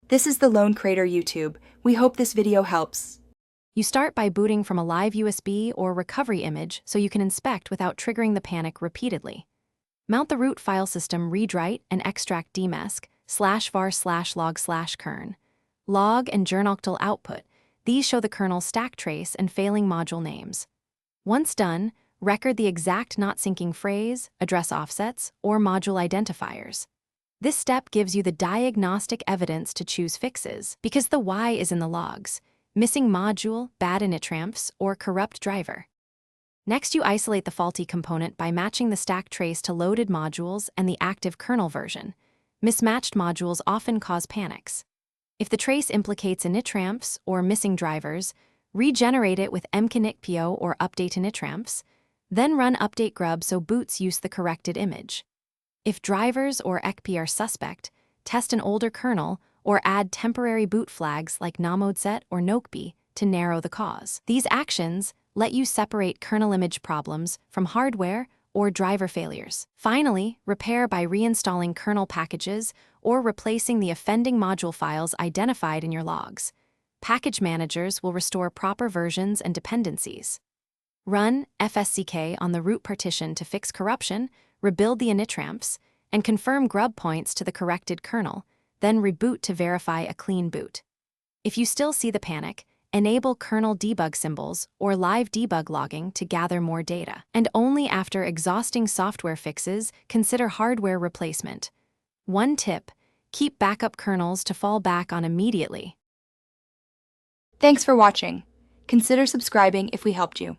This is the Lone Crater YouTube. We hope this video helps. You start by booting from a live USB or recovery image so you can inspect without triggering the panic repeatedly. Mount the root file system readwrite and extract dmesc /var/log/kern. Log and journoctal output. These show the kernel stack trace and failing module names. Once done, record the exact not syncing phrase, address offsets, or module identifiers. This step gives you the diagnostic evidence to choose fixes because the why is in the logs: missing module, bad initramps, or corrupt driver. Next, you isolate the faulty component by matching the stack trace to loaded modules and the active kernel version. Mismatched modules often cause panics. If the trace implicates initramps or missing drivers, regenerate it with mkinitpo or update initramps, then run update grub so boots use the corrected image. If drivers or ekp are suspect, test an older kernel or add temporary boot flags like namodset or nokb to narrow the cause. These actions let you separate kernel image problems from hardware or driver failures. Finally, repair by reinstalling kernel packages or replacing the offending module files identified in your logs. Package managers will restore proper versions and dependencies. Run fsck on the root partition to fix corruption, rebuild the initramps, and confirm grub points to the corrected kernel, then reboot to verify a clean boot. If you still see the panic, enable kernel debug symbols or live debug logging to gather more data. And only after exhausting software fixes, consider hardware replacement. One tip: keep backup kernels to fall back on immediately. Thanks for watching. Consider subscribing if we helped you.